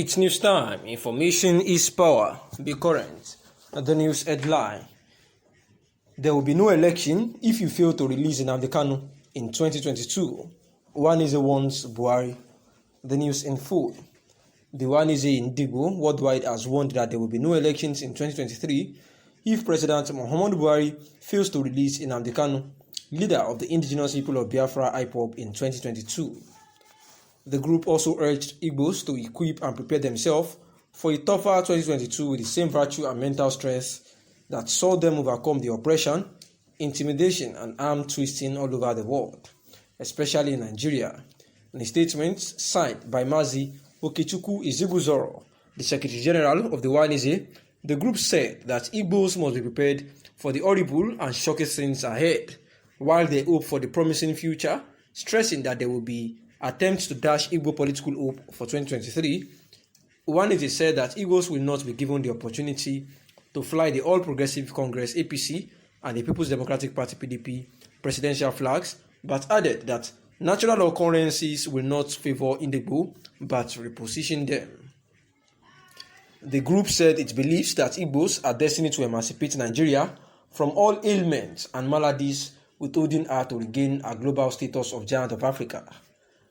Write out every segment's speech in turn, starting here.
It's news time. Information is power. Be current. The news headline. There will be no election if you fail to release Nnamdi Kanu in 2022. Ohanaeze warns Buhari. The news in full. The Ohanaeze Ndigbo worldwide has warned that there will be no elections in 2023 if President Muhammadu Buhari fails to release Nnamdi Kanu, leader of the indigenous people of Biafra IPOB, in 2022. The group also urged Igbos to equip and prepare themselves for a tougher 2022 with the same virtue and mental strength that saw them overcome the oppression, intimidation, and arm twisting all over the world, especially in Nigeria. In a statement signed by Mazi Okechukwu Eziguzoro, the Secretary General of the Ohanaeze, the group said that Igbos must be prepared for the horrible and shocking things ahead, while they hope for the promising future, stressing that there will be attempts to dash Igbo political hope for 2023. Ohanaeze said that Igbos will not be given the opportunity to fly the All Progressive Congress APC and the People's Democratic Party PDP presidential flags, but added that natural occurrences will not favor Ndigbo but reposition them. The group said it believes that Igbos are destined to emancipate Nigeria from all ailments and maladies, with holding her to regain a global status of giant of Africa.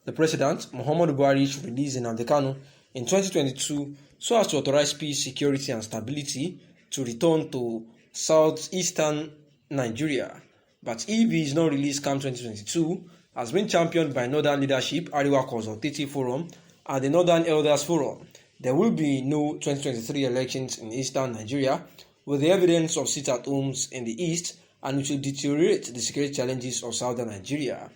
The President, Muhammadu Buhari, should release Nnamdi Kanu in 2022 so as to authorize peace, security, and stability to return to southeastern Nigeria. But if he is not released come 2022, has been championed by Northern Leadership, Ariwa Consultative Forum, and the Northern Elders Forum, there will be no 2023 elections in eastern Nigeria, with the evidence of sit-at-homes in the east, and which will deteriorate the security challenges of southern Nigeria.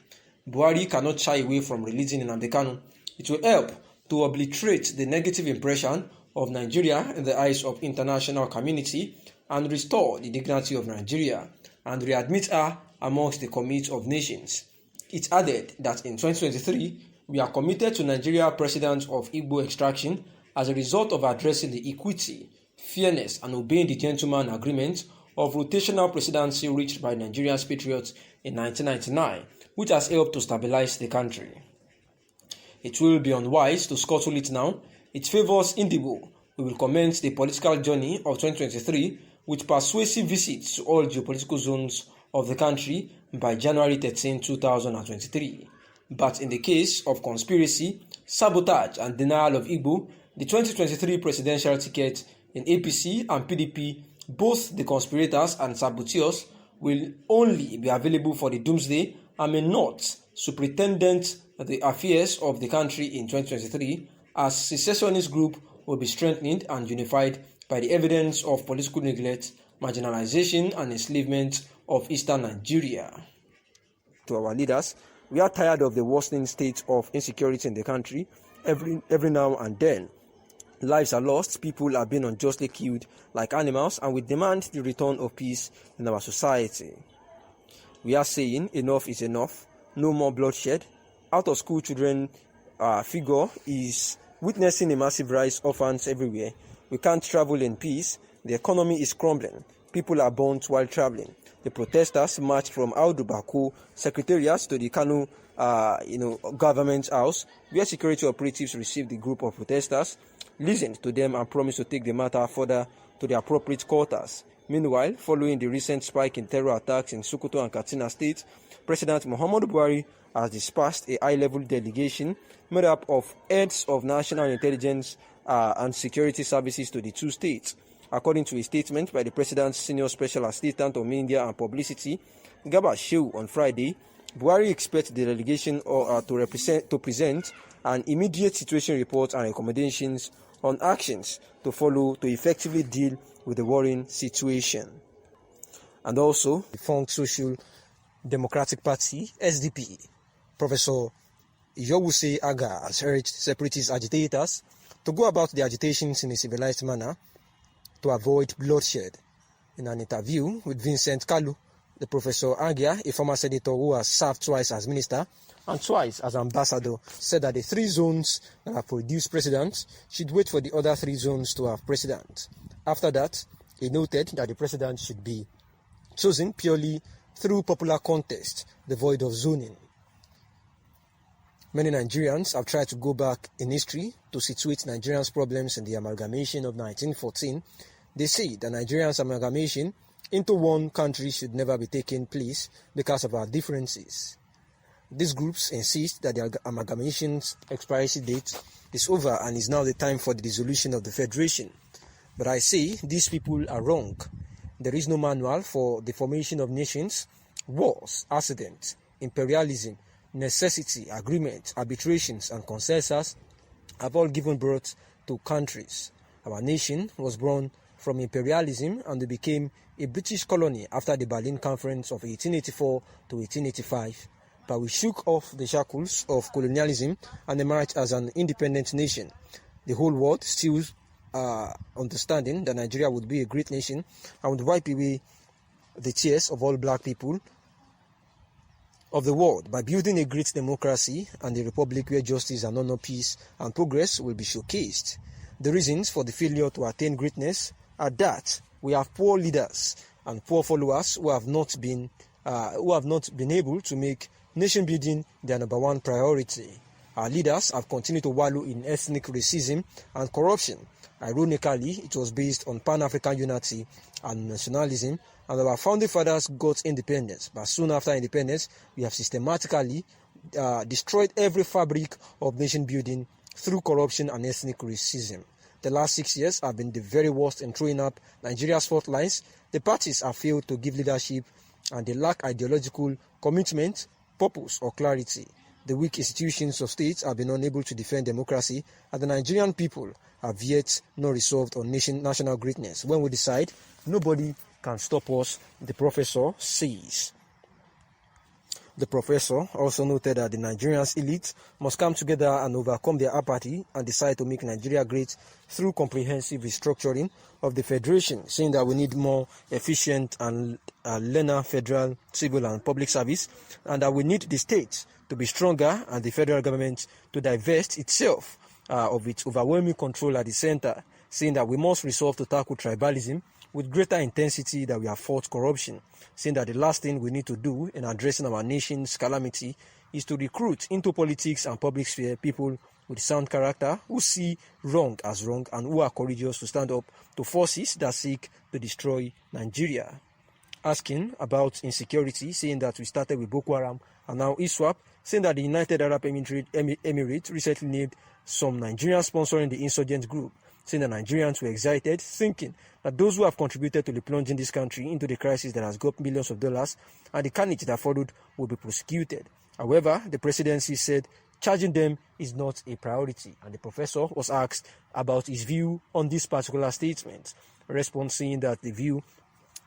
Buhari cannot shy away from releasing Nnamdi Kanu. It will help to obliterate the negative impression of Nigeria in the eyes of international community and restore the dignity of Nigeria and readmit her amongst the commit of nations. It added that in 2023, we are committed to Nigeria president of Igbo extraction as a result of addressing the equity, fairness, and obeying the gentleman agreement of rotational presidency reached by Nigeria's patriots in 1999, which has helped to stabilize the country. It will be unwise to scuttle it now. It favors Ndigbo. We will commence the political journey of 2023 with persuasive visits to all geopolitical zones of the country by January 13, 2023. But in the case of conspiracy, sabotage, and denial of Igbo, the 2023 presidential ticket in APC and PDP, both the conspirators and saboteurs, will only be available for the doomsday and may not superintendent the affairs of the country in 2023, as secessionist group will be strengthened and unified by the evidence of political neglect, marginalization, and enslavement of eastern Nigeria. To our leaders, we are tired of the worsening state of insecurity in the country. Every now and then, lives are lost, people are being unjustly killed like animals, and we demand the return of peace in our society. We are saying enough is enough, no more bloodshed. Out of school children figure is witnessing a massive rise of orphans everywhere. We can't travel in peace. The economy is crumbling. People are burnt while traveling. The protesters marched from Audu Bako Secretariat to the Kanu government house, where security operatives received the group of protesters, listened to them, and promised to take the matter further to the appropriate quarters. Meanwhile, following the recent spike in terror attacks in Sokoto and Katsina states, President Muhammadu Buhari has dispersed a high-level delegation made up of heads of national intelligence and security services to the two states. According to a statement by the President's Senior Special Assistant on Media and Publicity, Garba Shehu, on Friday, Buhari expects the delegation to present an immediate situation report and recommendations on actions to follow to effectively deal with the worrying situation. And also, the defunct Social Democratic Party, SDP, Professor Yowuse Aga, has urged separatist agitators to go about the agitations in a civilized manner to avoid bloodshed. In an interview with Vincent Kalu, the Professor Agia, a former senator who has served twice as minister and twice as ambassador, said that the 3 zones that have produced presidents should wait for the other 3 zones to have presidents. After that, he noted that the president should be chosen purely through popular contest, devoid of zoning. Many Nigerians have tried to go back in history to situate Nigerians' problems in the amalgamation of 1914. They say that Nigerians' amalgamation into one country should never be taking place because of our differences. These groups insist that the amalgamation's expiration date is over and is now the time for the dissolution of the Federation. But I say these people are wrong. There is no manual for the formation of nations. Wars, accidents, imperialism, necessity, agreement, arbitrations, and consensus have all given birth to countries. Our nation was born from imperialism and it became a British colony after the Berlin Conference of 1884 to 1885. But we shook off the shackles of colonialism and emerged as an independent nation. The whole world still understanding that Nigeria would be a great nation and would wipe away the tears of all black people of the world by building a great democracy and a republic where justice and honor, peace and progress will be showcased. The reasons for the failure to attain greatness are that we have poor leaders and poor followers who have not been able to make nation building their number one priority. Our leaders have continued to wallow in ethnic racism and corruption. Ironically, it was based on Pan-African unity and nationalism, and our founding fathers got independence. But soon after independence, we have systematically destroyed every fabric of nation building through corruption and ethnic racism. The last 6 years have been the very worst in throwing up Nigeria's fault lines. The parties have failed to give leadership and they lack ideological commitment, purpose, or clarity. The weak institutions of states have been unable to defend democracy, and the Nigerian people have yet not resolved on national greatness. When we decide, nobody can stop us, the professor says. The professor also noted that the Nigerians elite must come together and overcome their apathy and decide to make Nigeria great through comprehensive restructuring of the federation, saying that we need more efficient and leaner federal civil and public service, and that we need the states to be stronger and the federal government to divest itself of its overwhelming control at the center, saying that we must resolve to tackle tribalism with greater intensity that we have fought corruption, saying that the last thing we need to do in addressing our nation's calamity is to recruit into politics and public sphere people with sound character who see wrong as wrong and who are courageous to stand up to forces that seek to destroy Nigeria. Asking about insecurity, saying that we started with Boko Haram and now ISWAP, saying that the United Arab Emirates recently named some Nigerians sponsoring the insurgent group, saying that Nigerians were excited, thinking that those who have contributed to the plunging this country into the crisis that has got millions of dollars and the carnage that followed will be prosecuted. However, the presidency said charging them is not a priority, and the professor was asked about his view on this particular statement. Response saying that the view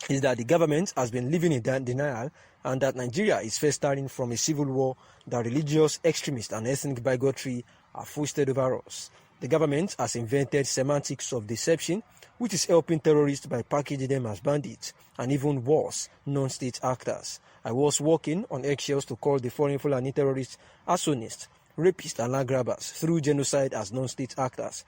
is that the government has been living in denial and that Nigeria is first starting from a civil war that religious extremists and ethnic bigotry have foisted over us. The government has invented semantics of deception, which is helping terrorists by packaging them as bandits and even worse, non-state actors. I was walking on eggshells to call the foreign Fulani terrorists arsonists, rapists and land grabbers through genocide as non-state actors.